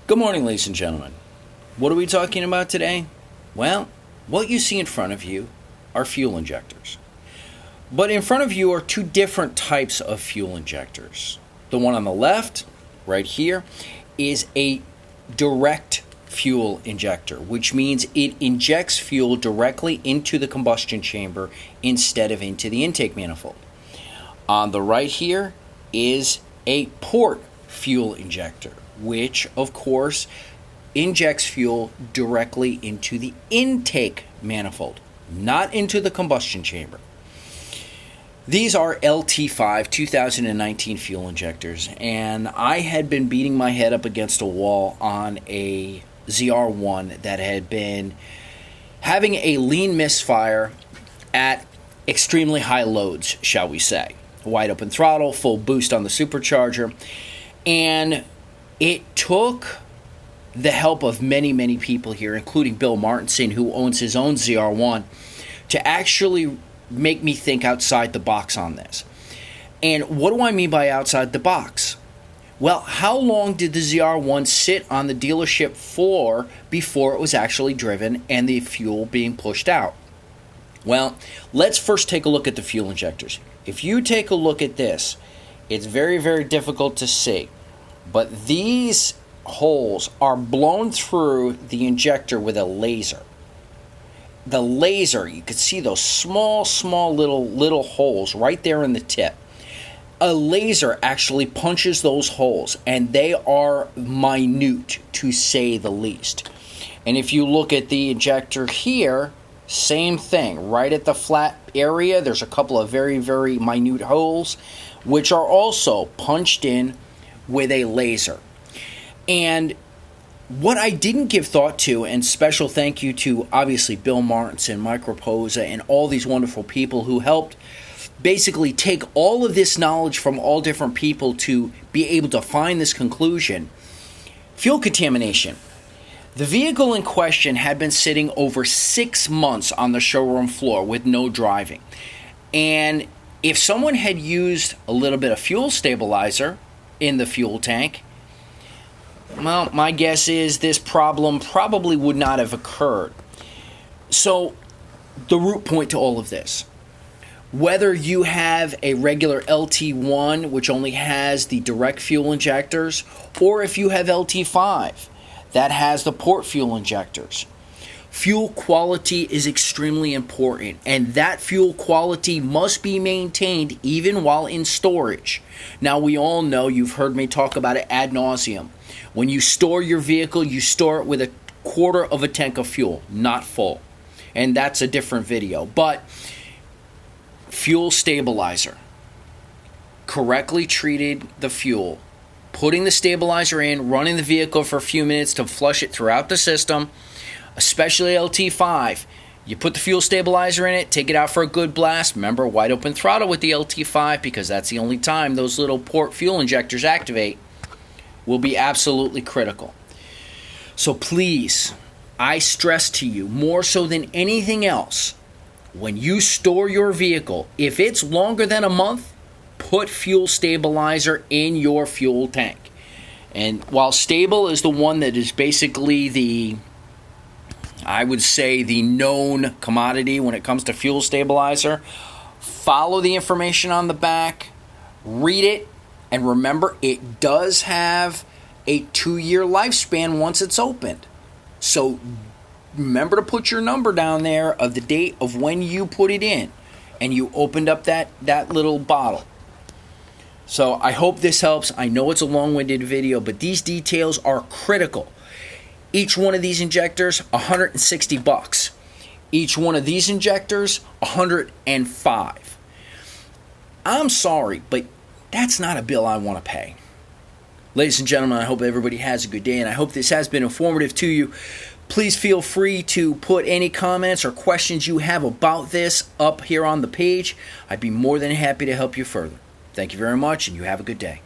Good morning, ladies and gentlemen. What are we talking about today? Well, what you see in front of you are fuel injectors. But in front of you are two different types of fuel injectors. The one on the left, right here, is a direct fuel injector, which means it injects fuel directly into the combustion chamber instead of into the intake manifold. On the right here is a port fuel injector, which of course injects fuel directly into the intake manifold, not into the combustion chamber. These are LT5 2019 fuel injectors, and I had been beating my head up against a wall on a ZR1 that had been having a lean misfire at extremely high loads, shall we say. Wide open throttle, full boost on the supercharger, and it took the help of many people here, including Bill Martinson, who owns his own ZR1, to actually make me think outside the box on this. And what do I mean by outside the box? Well, how long did the ZR1 sit on the dealership floor before it was actually driven and the fuel being pushed out? Well, let's first take a look at the fuel injectors. If you take a look at this, it's very difficult to see. But these holes are blown through the injector with a laser. The laser, you can see those small little holes right there in the tip. A laser actually punches those holes, and they are minute, to say the least. And if you look at the injector here, same thing. Right at the flat area, there's a couple of very minute holes, which are also punched in with a laser. And what I didn't give thought to, and special thank you to obviously Bill Martinson, Mike Raposa, and all these wonderful people who helped basically take all of this knowledge from all different people to be able to find this conclusion. Fuel contamination. The vehicle in question had been sitting over 6 months on the showroom floor with no driving. And if someone had used a little bit of fuel stabilizer in the fuel tank, well, my guess is this problem probably would not have occurred. So, the root point to all of this, whether you have a regular LT1, which only has the direct fuel injectors, or if you have LT5, that has the port fuel injectors, fuel quality is extremely important, and that fuel quality must be maintained even while in storage. Now, we all know, you've heard me talk about it ad nauseum. When you store your vehicle, you store it with a quarter of a tank of fuel, not full. And that's a different video. But fuel stabilizer, correctly treated the fuel, putting the stabilizer in, running the vehicle for a few minutes to flush it throughout the system, especially LT5. You put the fuel stabilizer in it, take it out for a good blast. Remember, wide open throttle with the LT5, because that's the only time those little port fuel injectors activate, will be absolutely critical. So please, I stress to you, more so than anything else, when you store your vehicle, if it's longer than a month, put fuel stabilizer in your fuel tank. And while stable is the one that is basically I would say the known commodity when it comes to fuel stabilizer, follow the information on the back, read it, and remember, it does have a 2-year lifespan once it's opened. So remember to put your number down there of the date of when you put it in and you opened up that little bottle. So I hope this helps. I know it's a long-winded video, but these details are critical. Each one of these injectors, $160. Each one of these injectors, $105. I'm sorry, but that's not a bill I want to pay. Ladies and gentlemen, I hope everybody has a good day, and I hope this has been informative to you. Please feel free to put any comments or questions you have about this up here on the page. I'd be more than happy to help you further. Thank you very much, and you have a good day.